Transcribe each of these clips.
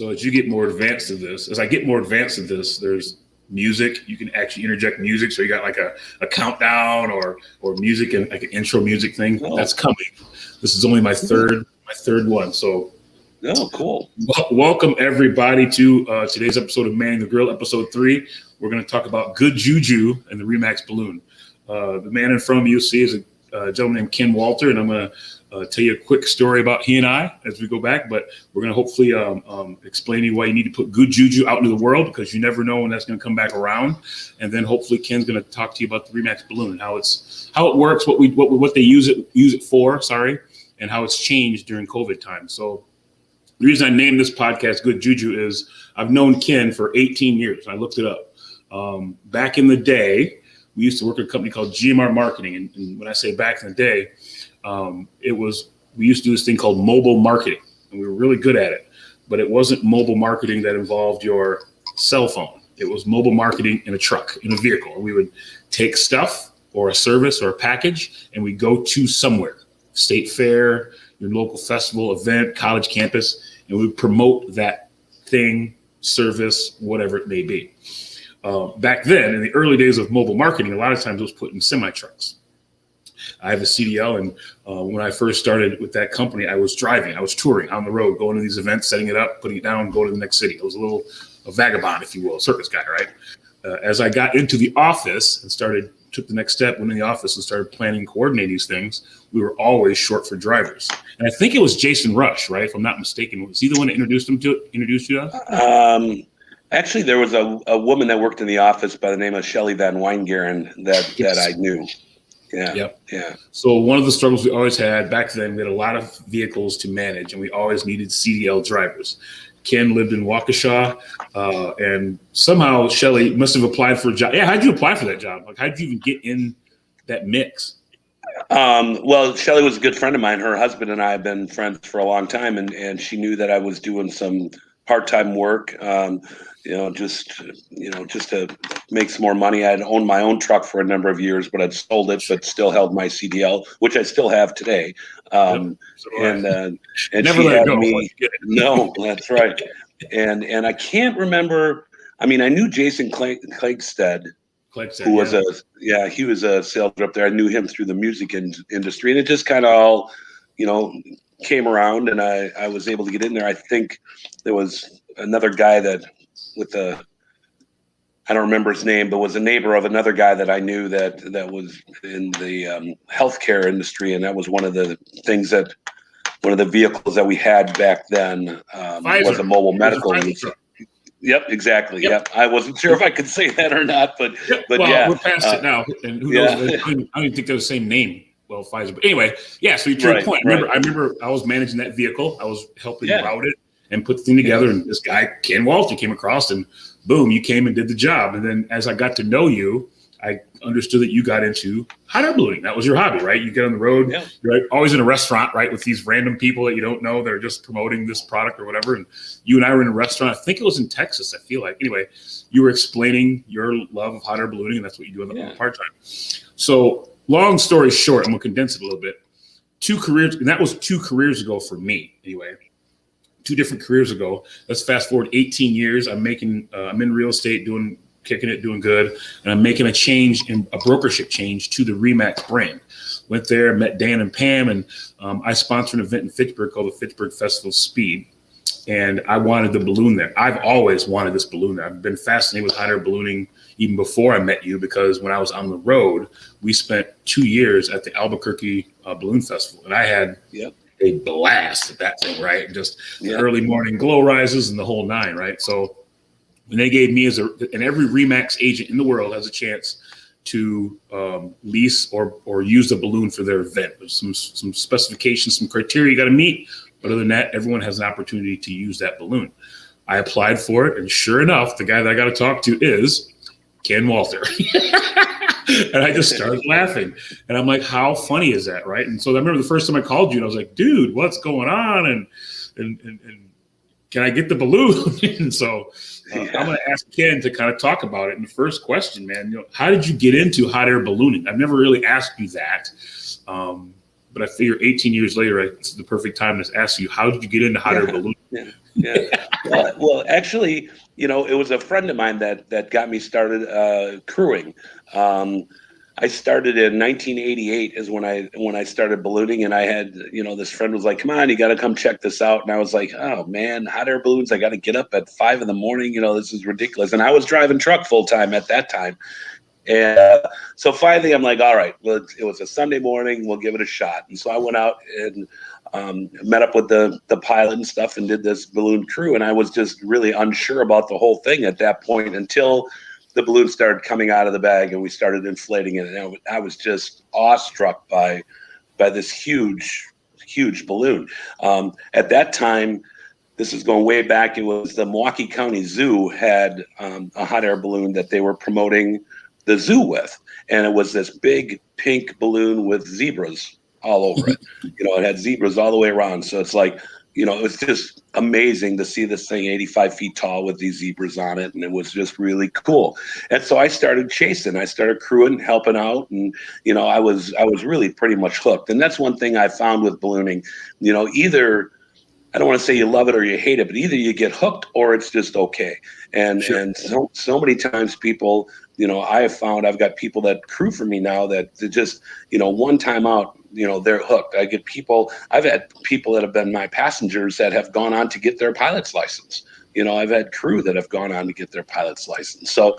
So as you get more advanced to this, as I get more advanced to this, there's music. You can actually interject music. So you got like a countdown or music and like an intro music thing. Oh. That's coming. This is only my third one. So cool. Welcome everybody to today's episode of Manning the Grill, episode 3. We're going to talk about good juju and the REMAX balloon. The man in front of you see is a gentleman named Ken Walter, and I'm going to tell you a quick story about he and I as we go back, but we're going to hopefully explain to you why you need to put good juju out into the world, because you never know when that's going to come back around. And then hopefully Ken's going to talk to you about the REMAX balloon and how it works, what they use it for, and how it's changed during COVID time. So the reason I named this podcast Good Juju is I've known Ken for 18 years. I looked it up. Back in the day, we used to work at a company called GMR Marketing. And when I say back in the day, we used to do this thing called mobile marketing, and we were really good at it. But it wasn't mobile marketing that involved your cell phone. It was mobile marketing in a truck, in a vehicle. And we would take stuff or a service or a package, and we go to somewhere, state fair, your local festival, event, college campus, and we would promote that thing, service, whatever it may be. Back then, in the early days of mobile marketing, a lot of times it was put in semi-trucks. I have a CDL, and when I first started with that company, I was touring on the road, going to these events, setting it up, putting it down, going to the next city. I was a vagabond, if you will, a circus guy, right? As I got into the office and took the next step, went in the office and started planning and coordinating these things, we were always short for drivers. And I think it was Jason Rush, right? If I'm not mistaken. Was he the one that introduced you to us? Actually, there was a woman that worked in the office by the name of Shelley Van Weingaren that I knew. Yeah. Yep. Yeah. So one of the struggles we always had back then, we had a lot of vehicles to manage, and we always needed CDL drivers. Ken lived in Waukesha, and somehow Shelley must have applied for a job. Yeah, how'd you apply for that job? Like, how'd you even get in that mix? Well, Shelley was a good friend of mine. Her husband and I have been friends for a long time, and she knew that I was doing some part-time work. Just to make some more money. I had owned my own truck for a number of years, but I'd sold it, but still held my CDL, which I still have today. And never she let had it go. me. No, that's right. And I can't remember. I mean, I knew Jason Klagstead, who was he was a sales rep there. I knew him through the music industry, and it just kind of all, came around, and I was able to get in there. I think there was another guy I don't remember his name, but was a neighbor of another guy that I knew that was in the healthcare industry, and that was one of the vehicles that we had back then was a mobile medical. Yep, exactly. Yep. I wasn't sure if I could say that or not, but we're past it now, and who knows? I don't even think they're the same name. Well, Pfizer, but anyway, yeah. So to your point, I remember I was managing that vehicle. I was helping route it and put the thing together. And this guy, Ken Walter, came across, and boom, you came and did the job. And then as I got to know you, I understood that you got into hot air ballooning. That was your hobby, right? You get on the road, you're always in a restaurant, right, with these random people that you don't know. They're just promoting this product or whatever. And you and I were in a restaurant. I think it was in Texas, I feel like. Anyway, you were explaining your love of hot air ballooning, and that's what you do on the part-time. So long story short, I'm going to condense it a little bit. 2 careers, and that was 2 careers ago for me, anyway. 2 different careers ago. Let's fast forward 18 years. I'm in real estate, kicking it, doing good. And I'm making a brokership change to the REMAX brand. Went there, met Dan and Pam, and I sponsored an event in Fitchburg called the Fitchburg Festival Speed. And I wanted the balloon there. I've always wanted this balloon there. I've been fascinated with hot air ballooning even before I met you, because when I was on the road, we spent 2 years at the Albuquerque Balloon Festival. And I had a blast at that thing, right? Just the early morning glow rises and the whole 9, right? So when they gave me and every REMAX agent in the world has a chance to lease or use the balloon for their event. There's some specifications, some criteria you got to meet, but other than that, everyone has an opportunity to use that balloon. I applied for it, and sure enough, the guy that I got to talk to is Ken Walter. And I just started laughing. And I'm like, how funny is that, right? And so I remember the first time I called you, and I was like, dude, what's going on? And can I get the balloon? And so I'm going to ask Ken to kind of talk about it. And the first question, man, how did you get into hot air ballooning? I've never really asked you that. But I figure 18 years later, it's the perfect time to ask you, how did you get into hot air ballooning? Well, actually, it was a friend of mine that got me started crewing. I started in 1988 is when I started ballooning, and I had this friend was like, "Come on, you got to come check this out." And I was like, "Oh man, hot air balloons! I got to get up at 5 a.m. This is ridiculous." And I was driving truck full time at that time. And so finally, I'm like, all right, well, it was a Sunday morning. We'll give it a shot. And so I went out and met up with the pilot and stuff and did this balloon crew. And I was just really unsure about the whole thing at that point until the balloon started coming out of the bag and we started inflating it. And I was just awestruck by this huge, huge balloon. At that time, this is going way back. It was the Milwaukee County Zoo had a hot air balloon that they were promoting the zoo with, and it was this big pink balloon with zebras all over it. It had zebras all the way around. So it's like, it was just amazing to see this thing 85 feet tall with these zebras on it, and it was just really cool. And so I started chasing. I started crewing, helping out, and I was really pretty much hooked. And that's one thing I found with ballooning. Either I don't want to say you love it or you hate it, but either you get hooked or it's just okay. And Sure. and so many times people, I have found I've got people that crew for me now that just, one time out, they're hooked. I've had people that have been my passengers that have gone on to get their pilot's license. I've had crew that have gone on to get their pilot's license. So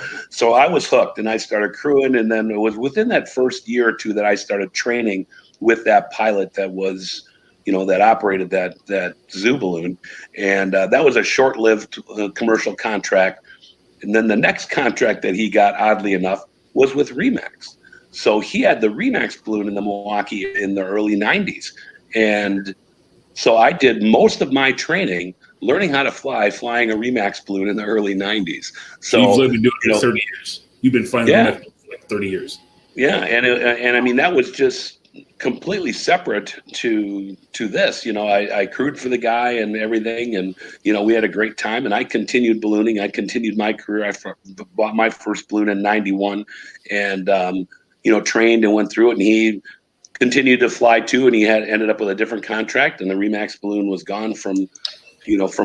I was hooked and I started crewing. And then it was within that first year or two that I started training with that pilot that was, that operated that zoo balloon. And that was a short-lived commercial contract. And then the next contract that he got, oddly enough, was with REMAX. So he had the REMAX balloon in the Milwaukee in the early 90s. And so I did most of my training learning how to flying a REMAX balloon in the early 90s. So you've been doing it for 30 years. You've been flying REMAX for like 30 years. Yeah. And I mean, that was just completely separate to this. I crewed for the guy and everything, and we had a great time, and I continued ballooning. I continued my career. I bought my first balloon in 91 and trained and went through it, and he continued to fly too, and he ended up with a different contract, and the REMAX balloon was gone from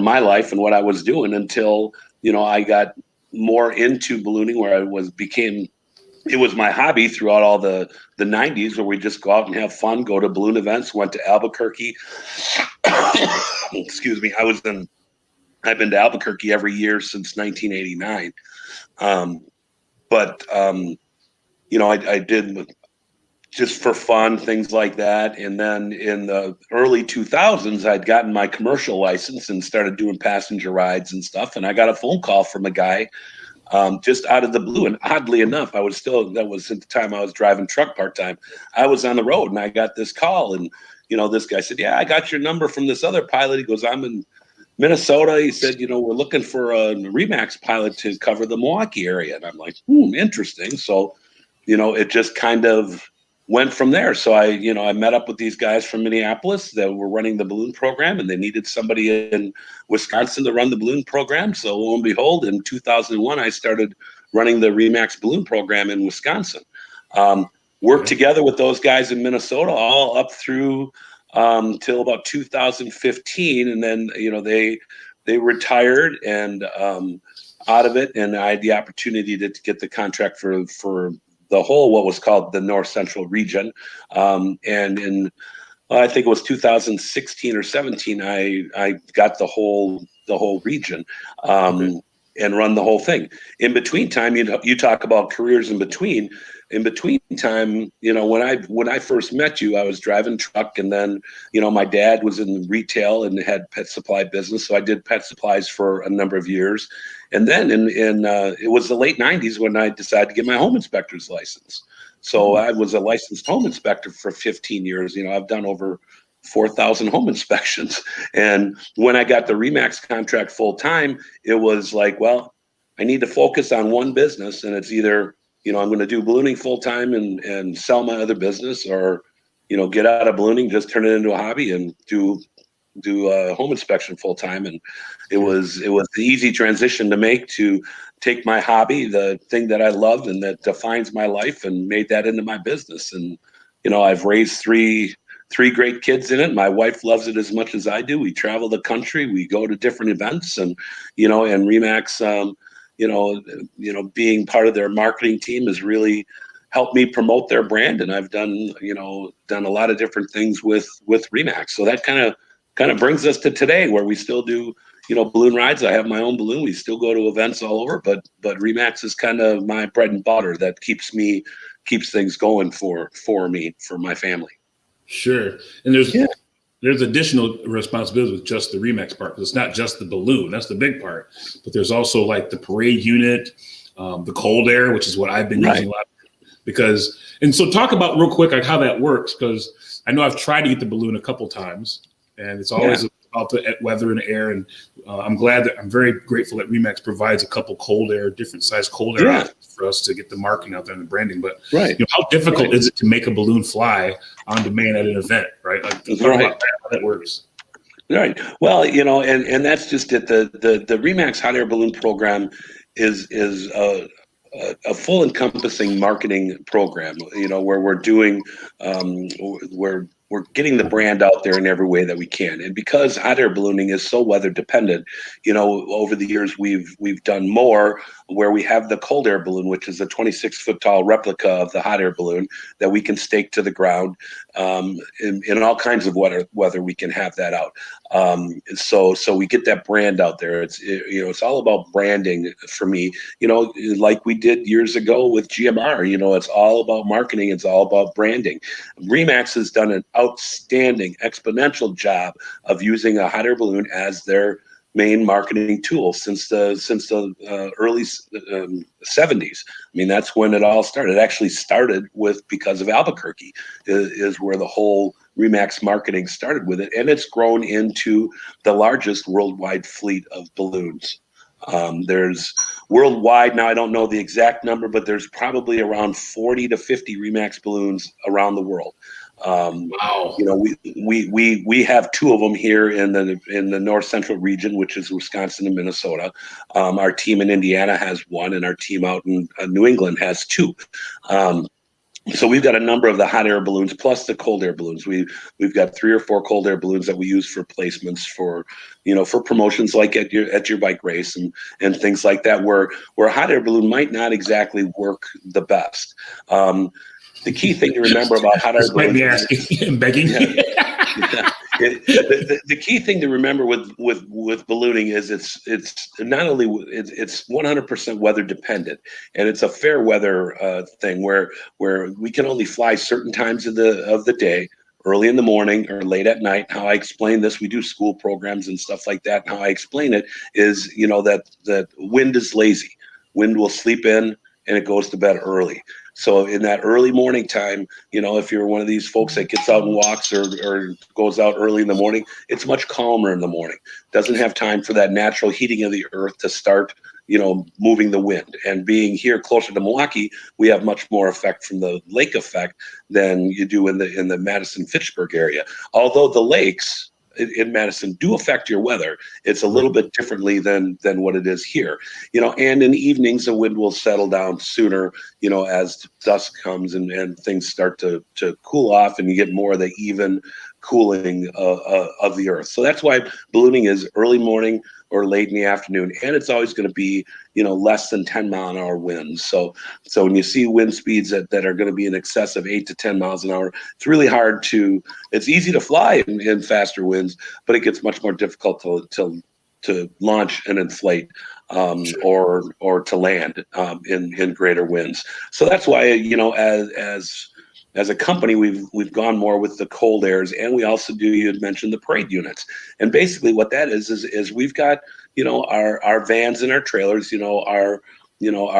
my life and what I was doing until I got more into ballooning, where it was my hobby throughout all the 90s, where we just go out and have fun, go to balloon events, went to Albuquerque. Excuse me. I've been to Albuquerque every year since 1989. I did just for fun, things like that. And then in the early 2000s, I'd gotten my commercial license and started doing passenger rides and stuff. And I got a phone call from a guy just out of the blue. And oddly enough, that was at the time I was driving truck part-time. I was on the road and I got this call, and, this guy said, "Yeah, I got your number from this other pilot." He goes, "I'm in Minnesota." He said, "We're looking for a REMAX pilot to cover the Milwaukee area." And I'm like, interesting. So, it just kind of went from there. So I met up with these guys from Minneapolis that were running the balloon program, and they needed somebody in Wisconsin to run the balloon program. So lo and behold, in 2001, I started running the REMAX balloon program in Wisconsin. Worked together with those guys in Minnesota all up through till about 2015, and then they retired and out of it, and I had the opportunity to get the contract for the whole what was called the North Central region, and in I think it was 2016 or 17, I got the whole region. And run the whole thing. In between time, you talk about careers in between. In between time, when I first met you, I was driving truck, and then my dad was in retail and had pet supply business, so I did pet supplies for a number of years. And then it was the late 90s when I decided to get my home inspector's license. So I was a licensed home inspector for 15 years. I've done over 4,000 home inspections. And when I got the REMAX contract full time, it was like, well, I need to focus on one business, and it's either, I'm going to do ballooning full time and sell my other business, or, get out of ballooning, just turn it into a hobby and do home inspection full time. And it was the easy transition to make, to take my hobby, the thing that I loved and that defines my life, and made that into my business. And, I've raised three 3 great kids in it. My wife loves it as much as I do. We travel the country. We go to different events, and and REMAX, being part of their marketing team has really helped me promote their brand. And I've done a lot of different things with REMAX. So that kind of brings us to today, where we still do balloon rides. I have my own balloon. We still go to events all over, but REMAX is kind of my bread and butter that keeps things going for me, for my family. Sure. And there's additional responsibilities with just the REMAX part, because it's not just the balloon. That's the big part. But there's also like the parade unit, the cold air, which is what I've been using a lot. And so talk about real quick like how that works, because I know I've tried to get the balloon a couple times, and it's always about the weather and air. And I'm very grateful that REMAX provides a couple different size cold air options for us to get the marketing out there and the branding. But how difficult is it to make a balloon fly on demand at an event, right? Like, talk about how that works. Right. Well, and that's just it. The REMAX hot air balloon program is a full encompassing marketing program, where we're doing, we're getting the brand out there in every way that we can. And because hot air ballooning is so weather dependent, over the years we've done more where we have the cold air balloon, which is a 26-foot tall replica of the hot air balloon that we can stake to the ground. In all kinds of weather we can have that out. So we get that brand out there. It's all about branding for me, like we did years ago with GMR. It's all about marketing. It's all about branding. REMAX has done an outstanding exponential job of using a hot air balloon as their main marketing tool since the early 70s. I mean, that's when it all started. It actually started because of Albuquerque is where the whole REMAX marketing started with it, and it's grown into the largest worldwide fleet of balloons. There's worldwide now, I don't know the exact number, but there's probably around 40 to 50 REMAX balloons around the world. Wow. We have 2 of them here in the north central region, which is Wisconsin and Minnesota. Our team in Indiana has 1, and our team out in New England has 2. So we've got a number of the hot air balloons plus the cold air balloons. We've got 3 or 4 cold air balloons that we use for placements for promotions like at your bike race and things like that, where a hot air balloon might not exactly work the best. The key thing to remember about hot air balloons, be asking and begging. The key thing to remember with ballooning is it's not only it's 100% weather dependent, and it's a fair weather thing where we can only fly certain times of the day, early in the morning or late at night. How I explain this, we do school programs and stuff like that. And how I explain it is, that wind is lazy. Wind will sleep in and it goes to bed early. So in that early morning time, if you're one of these folks that gets out and walks or goes out early in the morning, it's much calmer in the morning. Doesn't have time for that natural heating of the earth to start, moving the wind. And being here closer to Milwaukee, we have much more effect from the lake effect than you do in the Madison-Fitchburg area. Although the lakes in Madison do affect your weather, it's a little bit differently than what it is here. And in the evenings, the wind will settle down sooner, as dusk comes and things start to cool off, and you get more of the even cooling of the earth. So that's why ballooning is early morning or late in the afternoon, and it's always going to be less than 10-mile-an-hour winds. So when you see wind speeds that are going to be in excess of 8 to 10 miles an hour, it's really hard it's easy to fly in faster winds, but it gets much more difficult to launch and inflate or to land in greater winds. So that's why as a company, we've gone more with the cold airs, and we also do, you had mentioned, the parade units. And basically what that is we've got, our vans and our trailers, are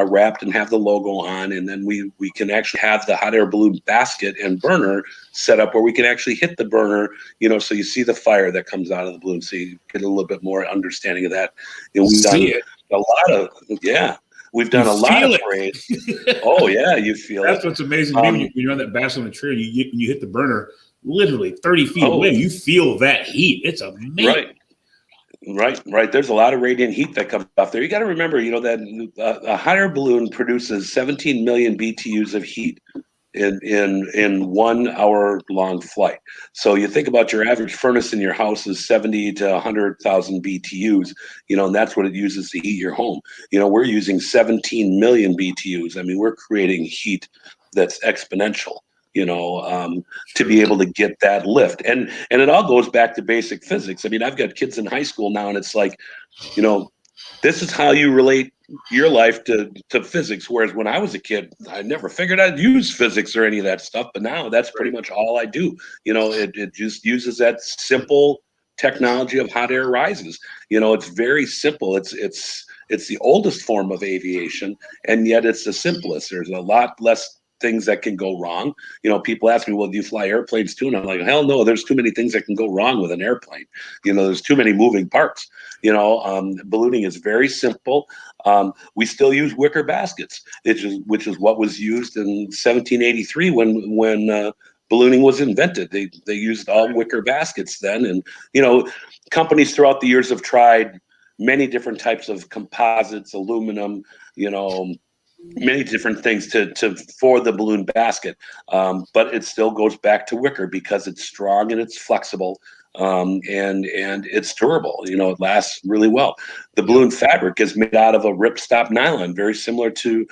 wrapped and have the logo on, and then we can actually have the hot air balloon basket and burner set up where we can actually hit the burner, so you see the fire that comes out of the balloon, so you get a little bit more understanding of that. We've done a lot of, we've done a lot of parades. Oh yeah, you feel That's what's amazing to me when you're on that basket on the trail, you hit the burner literally 30 feet away. You feel that heat. It's amazing. Right. There's a lot of radiant heat that comes off there. You got to remember, that a hot air balloon produces 17 million BTUs of heat in 1 hour long flight. So you think about your average furnace in your house is 70 to 100,000 BTUs, and that's what it uses to heat your home. We're using 17 million BTUs. I mean, we're creating heat that's exponential, to be able to get that lift. And it all goes back to basic physics. I mean, I've got kids in high school now, and it's like, this is how you relate your life to physics. Whereas when I was a kid, I never figured I'd use physics or any of that stuff. But now that's pretty much all I do. It just uses that simple technology of hot air rises. It's very simple. It's the oldest form of aviation, and yet it's the simplest. There's a lot less things that can go wrong. People ask me, well, do you fly airplanes too? And I'm like, hell no, there's too many things that can go wrong with an airplane. There's too many moving parts. Ballooning is very simple. We still use wicker baskets, which is what was used in 1783 when ballooning was invented. They used all wicker baskets then. And, companies throughout the years have tried many different types of composites, aluminum, many different things for the balloon basket, but it still goes back to wicker because it's strong and it's flexible, and it's durable. It lasts really well. The balloon fabric is made out of a ripstop nylon, very similar to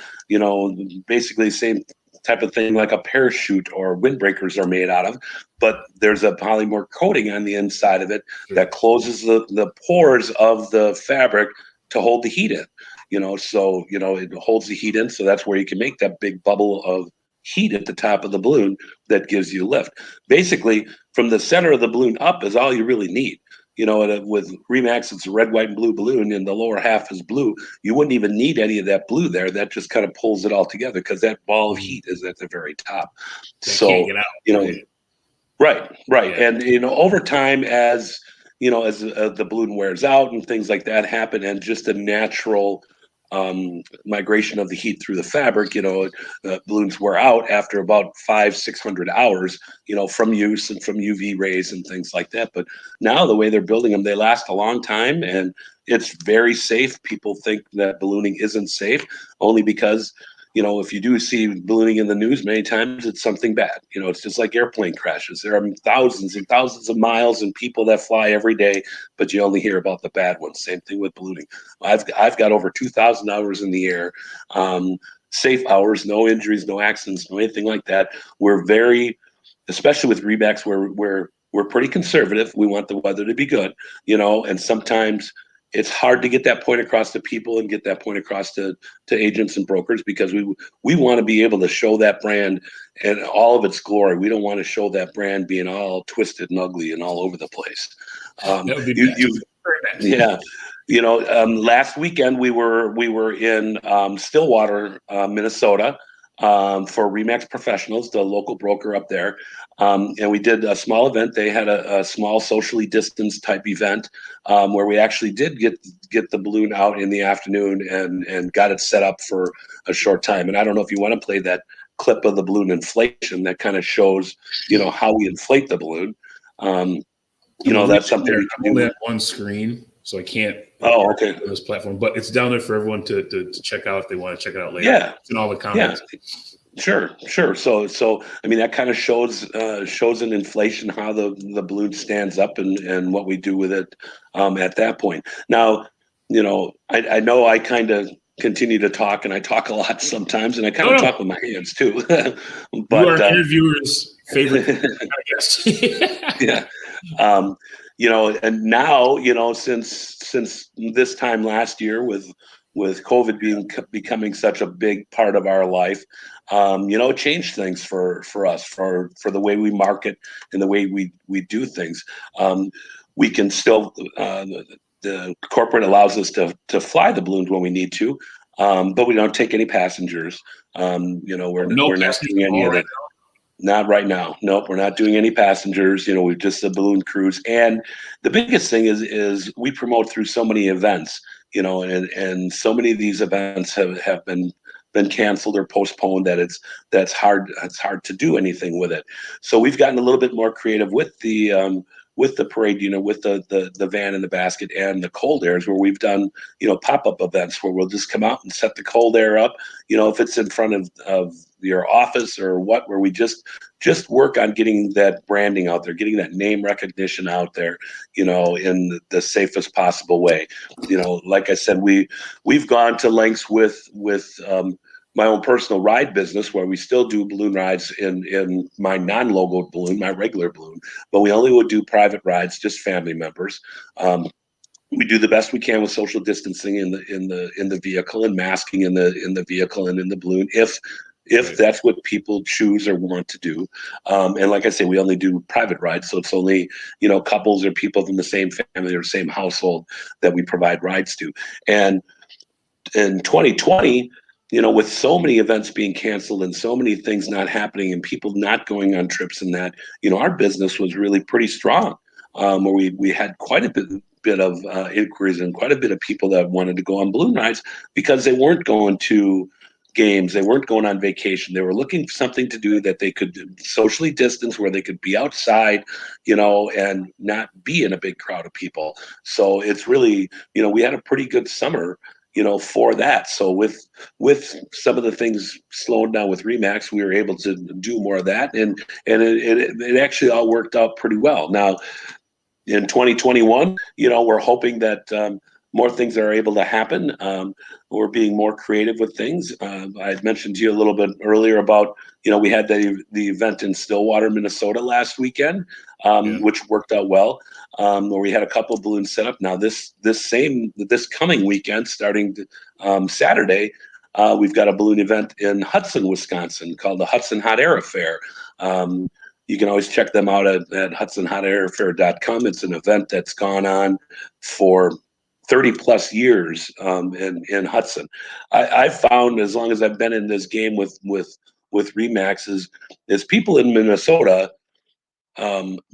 basically the same type of thing like a parachute or windbreakers are made out of, but there's a polymer coating on the inside of it that closes the pores of the fabric to hold the heat in. So it holds the heat in, so that's where you can make that big bubble of heat at the top of the balloon that gives you lift. Basically, from the center of the balloon up is all you really need. With REMAX, it's a red, white, and blue balloon, and the lower half is blue. You wouldn't even need any of that blue there. That just kind of pulls it all together because that ball of heat is at the very top. So can't get out. Right. Yeah. And over time, as the balloon wears out and things like that happen, and just a natural migration of the heat through the fabric, balloons wear out after about 500-600 hours, from use and from UV rays and things like that. But now the way they're building them, they last a long time, and it's very safe. People think that ballooning isn't safe only because if you do see ballooning in the news, many times it's something bad. It's just like airplane crashes. There are thousands and thousands of miles and people that fly every day, but you only hear about the bad ones. Same thing with ballooning. I've got over 2,000 hours in the air, safe hours, no injuries, no accidents, no anything like that. We're very, especially with REMAX, we're pretty conservative. We want the weather to be good, and sometimes it's hard to get that point across to people and get that point across to agents and brokers because we want to be able to show that brand and all of its glory. We don't want to show that brand being all twisted and ugly and all over the place. That would be yeah. Last weekend we were in Stillwater, Minnesota, for REMAX Professionals, the local broker up there. And we did a small event. They had a small socially distanced type event where we actually did get the balloon out in the afternoon and got it set up for a short time. And I don't know if you want to play that clip of the balloon inflation that kind of shows, how we inflate the balloon. That's something we can do. That one screen, so I can't. Oh, okay. On this platform, but it's down there for everyone to check out if they want to check it out later. Yeah, it's in all the comments. Yeah. Sure. So I mean that kind of shows an inflation how the balloon stands up and what we do with it at that point. Now, I know I kind of continue to talk and I talk a lot sometimes and I kind of talk with my hands too. But you are an interviewer's favorite guest. Yeah. And now, since this time last year with COVID becoming such a big part of our life, it changed things for us, for the way we market and the way we do things. We can still, the corporate allows us to fly the balloons when we need to, but we don't take any passengers. We're not doing any of it. Not right now. Nope, we're not doing any passengers. We're just a balloon cruise. And the biggest thing is we promote through so many events, and so many of these events have been canceled or postponed that it's hard to do anything with it. So we've gotten a little bit more creative with the the parade unit, with the van and the basket and the cold airs, where we've done, pop-up events where we'll just come out and set the cold air up, if it's in front of your office or where we just work on getting that branding out there, getting that name recognition out there, in the safest possible way. Like I said, we've gone to lengths with my own personal ride business, where we still do balloon rides in my non-logoed balloon, my regular balloon, but we only would do private rides, just family members. We do the best we can with social distancing in the vehicle, and masking in the vehicle and in the balloon, if that's what people choose or want to do. And like I say, we only do private rides, so it's only couples or people from the same family or same household that we provide rides to. And in 2020, with so many events being canceled and so many things not happening and people not going on trips, and that, our business was really pretty strong, where we had quite a bit of inquiries and quite a bit of people that wanted to go on balloon rides, because they weren't going to games, they weren't going on vacation, they were looking for something to do that they could socially distance, where they could be outside, and not be in a big crowd of people. So it's really, we had a pretty good summer, for that. So with some of the things slowing down with REMAX, we were able to do more of that, and it actually all worked out pretty well. Now in 2021, we're hoping that more things are able to happen. We're being more creative with things. I mentioned to you a little bit earlier about, we had the event in Stillwater, Minnesota last weekend, which worked out well, where we had a couple of balloons set up. Now this coming weekend, starting Saturday, we've got a balloon event in Hudson, Wisconsin, called the Hudson Hot Air Affair. You can always check them out at hudsonhotairaffair.com. It's an event that's gone on for 30 plus years in Hudson. I've found, as long as I've been in this game with REMAX, is people in Minnesota,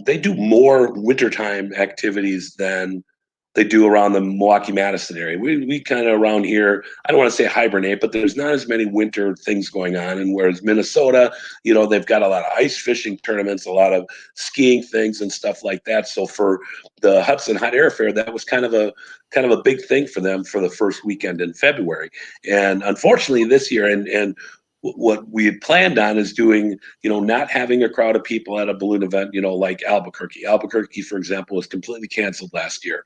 they do more wintertime activities than they do around the Milwaukee-Madison area. We kind of around here, I don't want to say hibernate, but there's not as many winter things going on. And whereas Minnesota, they've got a lot of ice fishing tournaments, a lot of skiing things and stuff like that. So for the Hudson Hot Air Fair, that was kind of a big thing for them for the first weekend in February. And unfortunately this year, and what we had planned on is doing, not having a crowd of people at a balloon event, like Albuquerque. Albuquerque, for example, was completely canceled last year.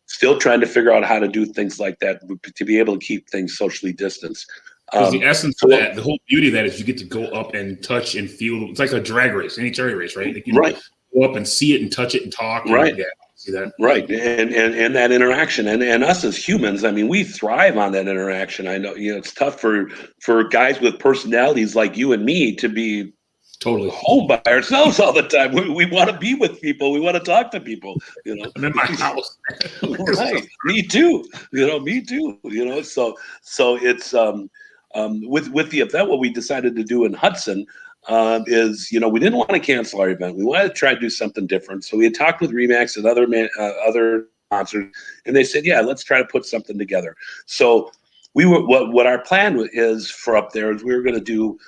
Still trying to figure out how to do things like that to be able to keep things socially distanced. Because the essence of that, the whole beauty of that is you get to go up and touch and feel. It's like a drag race, any cherry race, right? Like you go up and see it and touch it and talk. Right. And, yeah, see that. Right. And that interaction. And us as humans, I mean, we thrive on that interaction. I know, it's tough for guys with personalities like you and me to be totally home by ourselves all the time. We want to be with people. We want to talk to people. I'm in my house. Right. Me too. Me too. So it's with the event, what we decided to do in Hudson is, we didn't want to cancel our event. We wanted to try to do something different. So we had talked with REMAX and other sponsors, and they said, yeah, let's try to put something together. So what our plan is for up there is we were going to do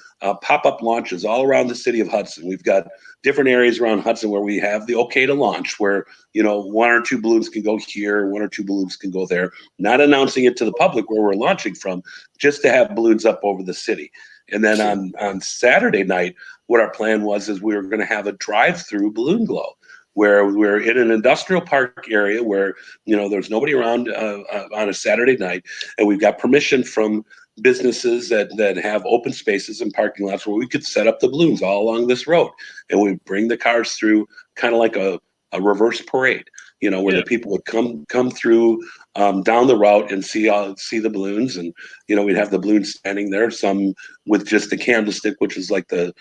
pop-up launches all around the city of Hudson. We've got different areas around Hudson where we have the okay to launch, where, one or two balloons can go here, one or two balloons can go there, not announcing it to the public where we're launching from, just to have balloons up over the city. And then on Saturday night, what our plan was is we were going to have a drive-through balloon glow, where we're in an industrial park area where, there's nobody around on a Saturday night. And we've got permission from businesses that have open spaces and parking lots where we could set up the balloons all along this road. And we bring the cars through kind of like a reverse parade, where the people would come through down the route and see the balloons. And, we'd have the balloons standing there, some with just the candlestick, which is like the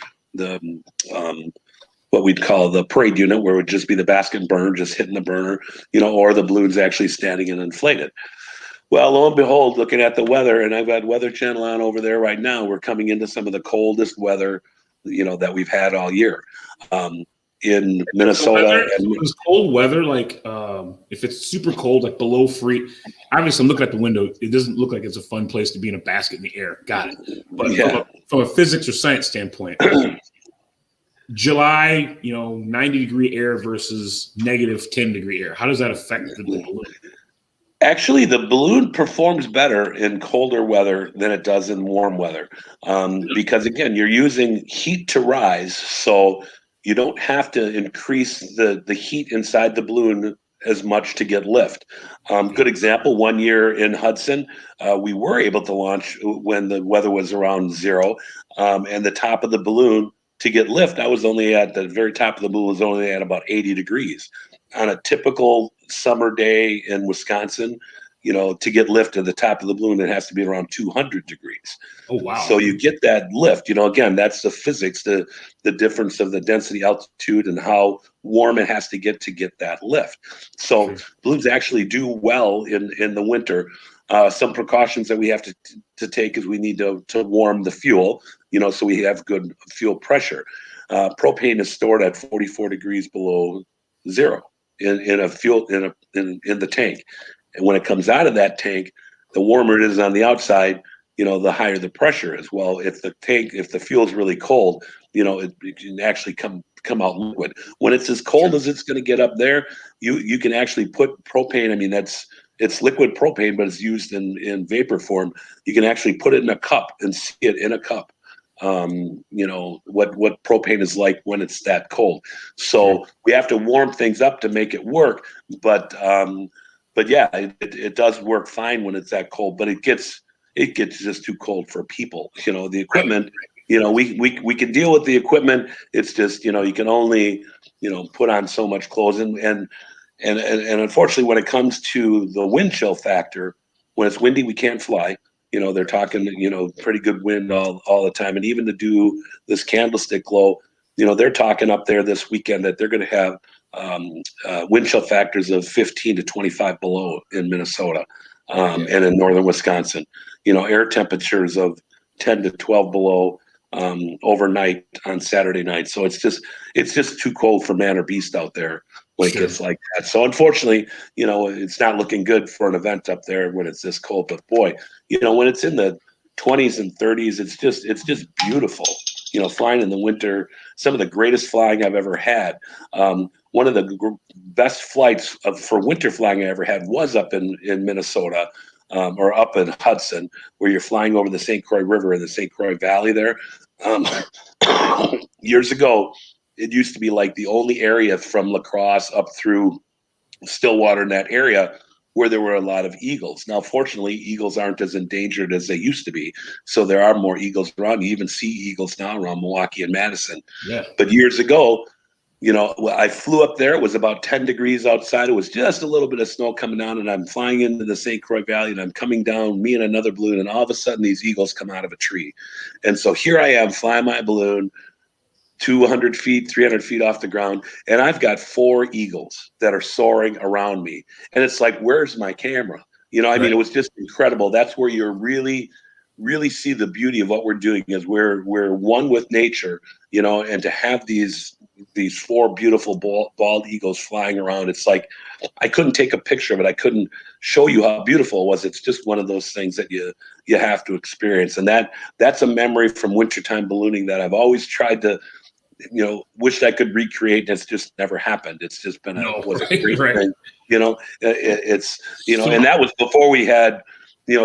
what we'd call the parade unit, where it would just be the basket burner, just hitting the burner, or the balloons actually standing and inflated. Well, lo and behold, looking at the weather, and I've got Weather Channel on over there right now, we're coming into some of the coldest weather, that we've had all year. In Minnesota. It's cold weather, like if it's super cold, like below freeze. Obviously, I'm looking at the window. It doesn't look like it's a fun place to be in a basket in the air. Got it. But from a physics or science standpoint, July, 90-degree air versus -10-degree air. How does that affect the balloon? Actually, the balloon performs better in colder weather than it does in warm weather, because again, you're using heat to rise, so you don't have to increase the heat inside the balloon as much to get lift. Good example, one year in Hudson, we were able to launch when the weather was around 0, and the top of the balloon to get lift, I was only at the very top of the balloon was only at about 80 degrees. On a typical summer day in Wisconsin, to get lift at the top of the balloon, it has to be around 200 degrees. Oh, wow. So you get that lift, again, that's the physics, the difference of the density, altitude, and how warm it has to get that lift. So balloons actually do well in the winter. Some precautions that we have to take is we need to warm the fuel, so we have good fuel pressure. Propane is stored at 44 degrees below 0 in a fuel in the tank, and when it comes out of that tank, the warmer it is on the outside, the higher the pressure is. Well, if the fuel is really cold, it can actually come out liquid. When it's as cold as it's going to get up there, you can actually put propane. I mean, it's liquid propane, but it's used in vapor form. You can actually put it in a cup and see it in a cup. What propane is like when it's that cold. So we have to warm things up to make it work. But yeah, it does work fine when it's that cold. But it gets just too cold for people. The equipment. We can deal with the equipment. It's just you can only put on so much clothes and unfortunately when it comes to the wind chill factor, when it's windy we can't fly. They're talking, pretty good wind all the time. And even to do this candlestick glow, they're talking up there this weekend that they're going to have wind chill factors of 15 to 25 below in Minnesota and in northern Wisconsin. Air temperatures of 10 to 12 below overnight on Saturday night. So it's just too cold for man or beast out there when it gets like that. So unfortunately, it's not looking good for an event up there when it's this cold. But boy, when it's in the 20s and 30s, it's just beautiful. Flying in the winter, some of the greatest flying I've ever had. One of the best flights for winter flying I ever had was up in Minnesota. Or up in Hudson, where you're flying over the St. Croix River and the St. Croix Valley there. Years ago, it used to be like the only area from La Crosse up through Stillwater in that area where there were a lot of eagles. Now, fortunately, eagles aren't as endangered as they used to be. So there are more eagles around. You even see eagles now around Milwaukee and Madison. Yeah. But years ago, I flew up there. It was about 10 degrees outside. It was just a little bit of snow coming down, and I'm flying into the St. Croix Valley, and I'm coming down, me and another balloon, and all of a sudden these eagles come out of a tree. And so here I am flying my balloon 200 feet, 300 feet off the ground, and I've got 4 eagles that are soaring around me. And it's like, where's my camera? I mean, it was just incredible. That's where you're really see the beauty of what we're doing is we're one with nature, and to have these 4 beautiful bald eagles flying around. It's like I couldn't take a picture of it. I couldn't show you how beautiful it was. It's just one of those things that you have to experience. And that's a memory from wintertime ballooning that I've always tried to, wished I could recreate. And it's just never happened. It's just been a great thing. It's and that was before we had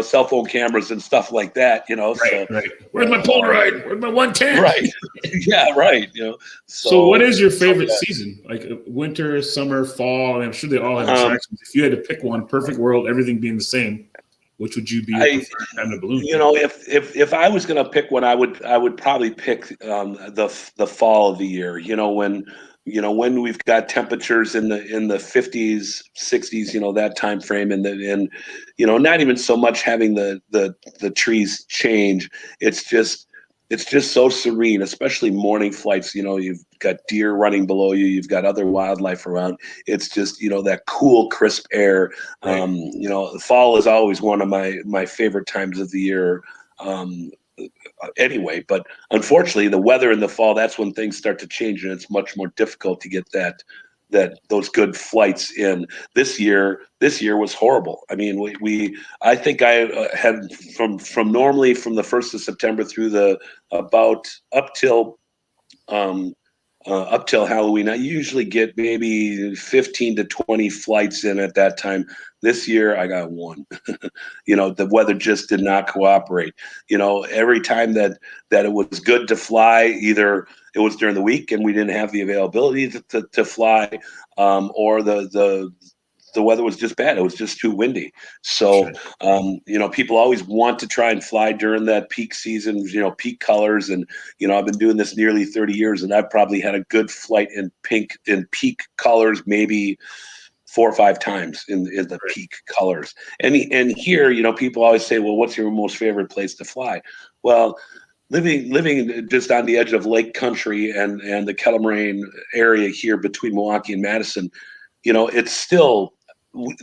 cell phone cameras and stuff like that, Right. Where's my Polaroid? Where's my 110? Right. Yeah, right. So what is your favorite season? Like winter, summer, fall? I'm sure they all have attractions. If you had to pick one, perfect world, everything being the same, which would you be your preferred time to balloon? If I was going to pick one, I would probably pick the fall of the year. When we've got temperatures in the 50s, 60s, that time frame, and not even so much having the trees change. It's just so serene, especially morning flights. You've got deer running below you, you've got other wildlife around. It's just that cool, crisp air. Right. The fall is always one of my favorite times of the year. Anyway, but unfortunately the weather in the fall, that's when things start to change, and it's much more difficult to get those good flights in. This year was horrible. I mean, I think I had from normally from the 1st of September through about up till up till Halloween. I usually get maybe 15 to 20 flights in at that time. This year I got one. The weather just did not cooperate. Every time that it was good to fly, either it was during the week and we didn't have the availability to fly, or the weather was just bad. It was just too windy. So, people always want to try and fly during that peak season, peak colors. And, I've been doing this nearly 30 years, and I've probably had a good flight in peak colors, maybe 4 or 5 times in the peak colors. And here, people always say, well, what's your most favorite place to fly? Well, living just on the edge of Lake Country and the Kettle area here between Milwaukee and Madison,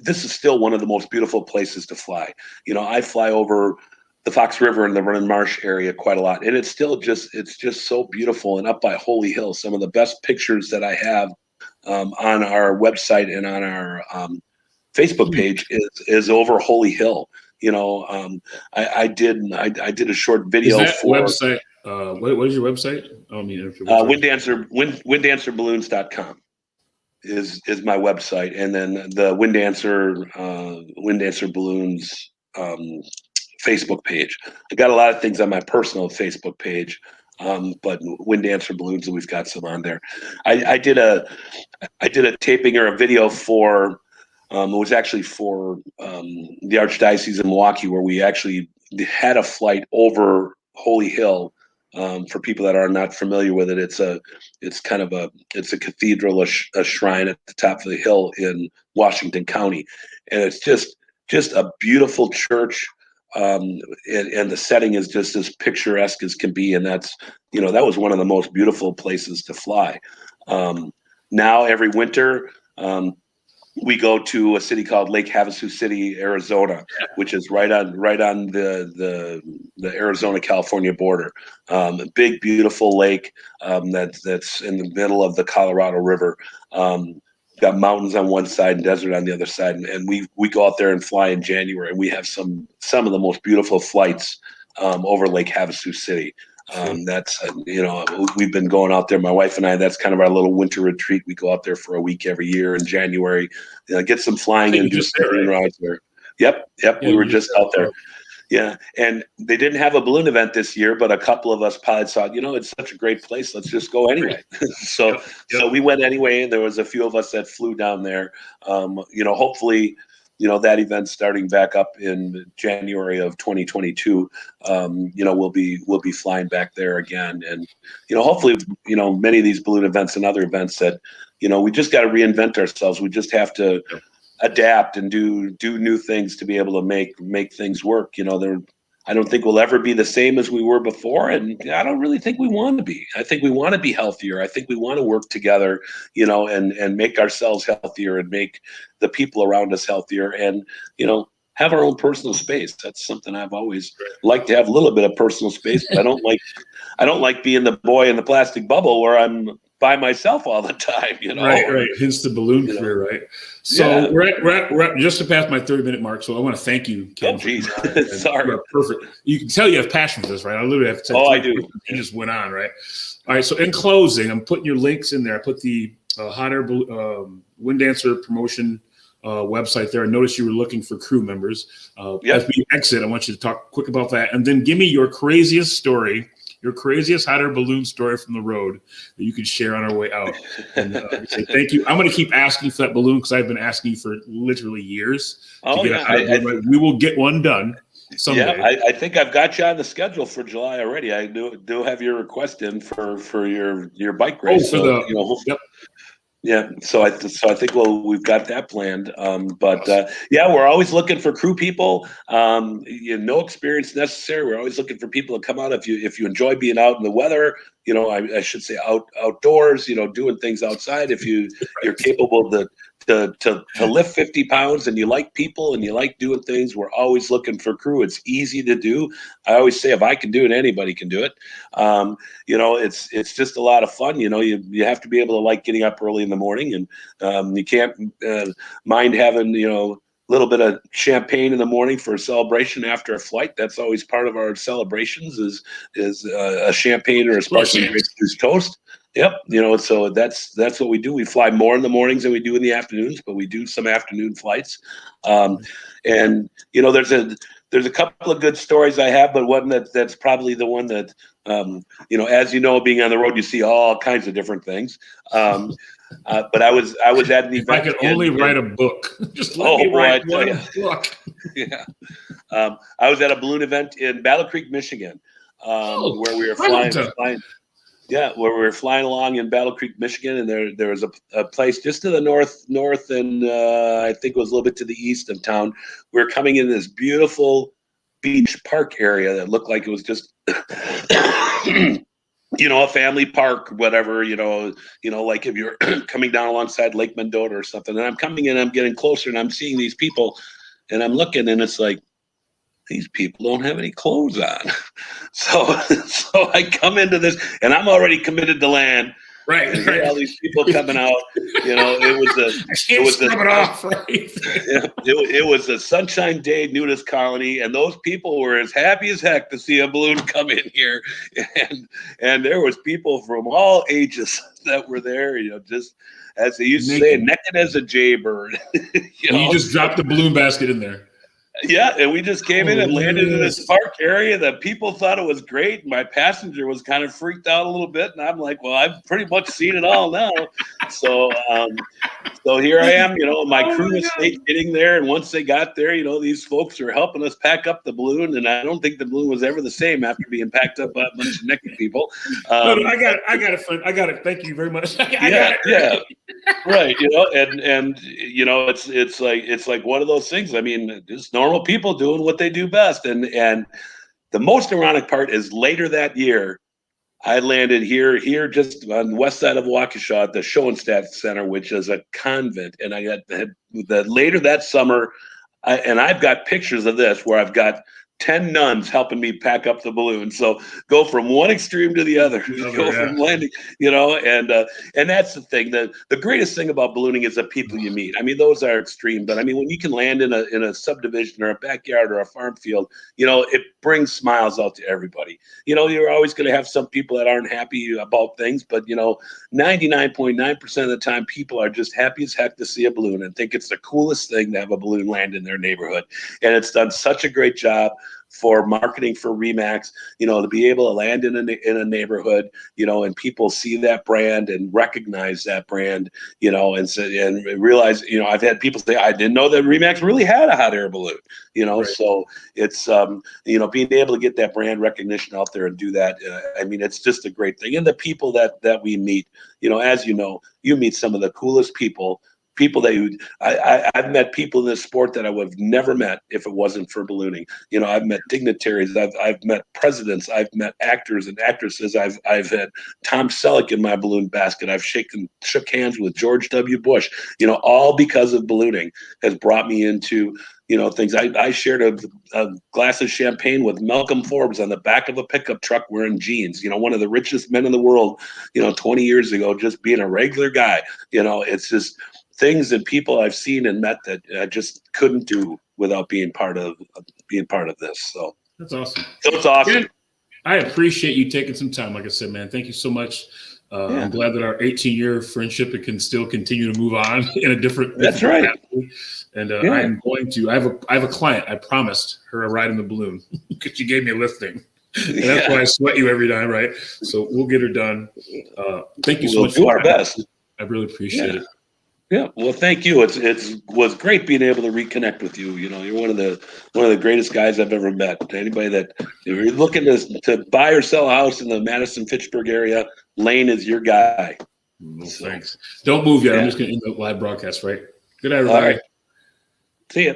this is still one of the most beautiful places to fly. I fly over the Fox River and the Vernon Marsh area quite a lot, and it's just so beautiful. And up by Holy Hill, some of the best pictures that I have on our website and on our Facebook page is over Holy Hill. I did a short video for website. What is your website? I don't mean WindDancerBalloons.com is my website, and then the WindDancer Balloons Facebook page. I got a lot of things on my personal Facebook page, but WindDancer Balloons, we've got some on there. I did a taping or a video for. It was actually for the Archdiocese of Milwaukee, where we actually had a flight over Holy Hill. For people that are not familiar with it, it's a cathedral, a shrine at the top of the hill in Washington County, and it's just a beautiful church, and the setting is just as picturesque as can be, and that was one of the most beautiful places to fly. Now every winter, we go to a city called Lake Havasu City, Arizona, which is right on the Arizona-California border. A big, beautiful lake that's in the middle of the Colorado River. Got mountains on one side and desert on the other side, and we go out there and fly in January, and we have some of the most beautiful flights over Lake Havasu City. That's we've been going out there, my wife and I. That's kind of our little winter retreat. We go out there for a week every year in January, get some flying and do some balloon rides there. Yep. We were just out there. Yeah, and they didn't have a balloon event this year, but a couple of us pilots thought, it's such a great place. Let's just go anyway. So we went anyway, and there was a few of us that flew down there. Hopefully, that event starting back up in January of 2022, we'll be flying back there again. And, hopefully, many of these balloon events and other events that, we just got to reinvent ourselves. We just have to adapt and do new things to be able to make things work. I don't think we'll ever be the same as we were before, and I don't really think we want to be. I think we want to be healthier. I think we want to work together, and make ourselves healthier and make the people around us healthier, and have our own personal space. That's something I've always liked, to have a little bit of personal space, but I don't like being the boy in the plastic bubble where I'm by myself all the time, Right. Hence the balloon career, right? So we're at just to pass my 30-minute mark. So I want to thank you, Ken. Oh, geez. Sorry. You're perfect. You can tell you have passion for this, right? I literally have to. I do. You just went on, right? All right. So in closing, I'm putting your links in there. I put the Hot Air WindDancer promotion website there. I noticed you were looking for crew members. As we exit, I want you to talk quick about that, and then give me your craziest story. Your craziest hot air balloon story from the road that you can share on our way out. And say thank you. I'm going to keep asking for that balloon because I've been asking you for literally years. We will get one done someday. Yeah, I think I've got you on the schedule for July already. I do have your request in for your bike race. Yeah, so I think we've got that planned. But we're always looking for crew people. No experience necessary. We're always looking for people to come out if you enjoy being out in the weather. I should say outdoors. Doing things outside. If you're capable to lift 50 pounds and you like people and you like doing things, we're always looking for crew. It's easy to do. I always say if I can do it, anybody can do it. It's just a lot of fun. You have to be able to like getting up early in the morning, and you can't mind having a little bit of champagne in the morning for a celebration after a flight. That's always part of our celebrations is a champagne or a sparkling grape juice toast. Yep. So that's what we do. We fly more in the mornings than we do in the afternoons, but we do some afternoon flights. And there's a couple of good stories I have, but one that's probably the one that, as you know, being on the road, you see all kinds of different things. But I was at an event. If I could only write a book, just let me write one book. Yeah. I was at a balloon event in Battle Creek, Michigan, where we were flying. Yeah, where we were flying along in Battle Creek, Michigan, and there was a place just to the north, and I think it was a little bit to the east of town. We were coming in this beautiful beach park area that looked like it was just, a family park, whatever, like if you're coming down alongside Lake Mendota or something. And I'm coming in, I'm getting closer, and I'm seeing these people, and I'm looking, and it's like, these people don't have any clothes on. So I come into this, and I'm already committed to land. Right. All these people coming out. It was a Sunshine Day nudist colony, and those people were as happy as heck to see a balloon come in here. And there was people from all ages that were there. Just as they used to say, naked as a jaybird. You just dropped the balloon basket in there. Yeah, and we just came in and landed in this park area. The people thought it was great. My passenger was kind of freaked out a little bit, and I'm like, well, I've pretty much seen it all now. So here I am, my crew was getting there, and once they got there, these folks were helping us pack up the balloon, and I don't think the balloon was ever the same after being packed up by a bunch of naked people. No, I got it, friend. I got it. Thank you very much. Yeah. Right, and it's like one of those things. I mean, just normal people doing what they do best, and the most ironic part is later that year, I landed here just on the west side of Waukesha at the Schoenstatt Center, which is a convent, and I got later that summer, I've got pictures of this where I've got 10 nuns helping me pack up the balloon. So go from one extreme to the other, from landing, and that's the thing. The greatest thing about ballooning is the people you meet. I mean, those are extreme, but I mean, when you can land in a subdivision or a backyard or a farm field, it brings smiles out to everybody. You're always going to have some people that aren't happy about things, but 99.9% of the time, people are just happy as heck to see a balloon and think it's the coolest thing to have a balloon land in their neighborhood. And it's done such a great job for marketing for REMAX, to be able to land in a neighborhood, and people see that brand and recognize that brand, and realize, I've had people say, I didn't know that REMAX really had a hot air balloon, right. So it's, being able to get that brand recognition out there and do that. I mean, it's just a great thing. And the people that we meet, as you meet some of the coolest people that I've met people in this sport that I would have never met if it wasn't for ballooning. I've met dignitaries, I've met presidents, I've met actors and actresses. I've had Tom Selleck in my balloon basket. I've shook hands with George W. Bush. All because of ballooning has brought me into things. I shared a glass of champagne with Malcolm Forbes on the back of a pickup truck wearing jeans. One of the richest men in the world. 20 years ago, just being a regular guy. It's just things and people I've seen and met that I just couldn't do without being part of this. So that's awesome. So it's awesome. Man, I appreciate you taking some time. Like I said, man, thank you so much. I'm glad that our 18-year friendship can still continue to move on in a different. That's right. And I am going to. I have a client. I promised her a ride in the balloon because she gave me a listing. And that's why I sweat you every time, right? So we'll get her done. Thank you so much. We'll do our best. I really appreciate it. Yeah, well, thank you. It was great being able to reconnect with you. You're one of the greatest guys I've ever met. Anybody that if you're looking to buy or sell a house in the Madison-Fitchburg area, Lane is your guy. Well, thanks. Don't move yet. I'm just going to end the live broadcast. Right. Good night, everybody. All right. See ya.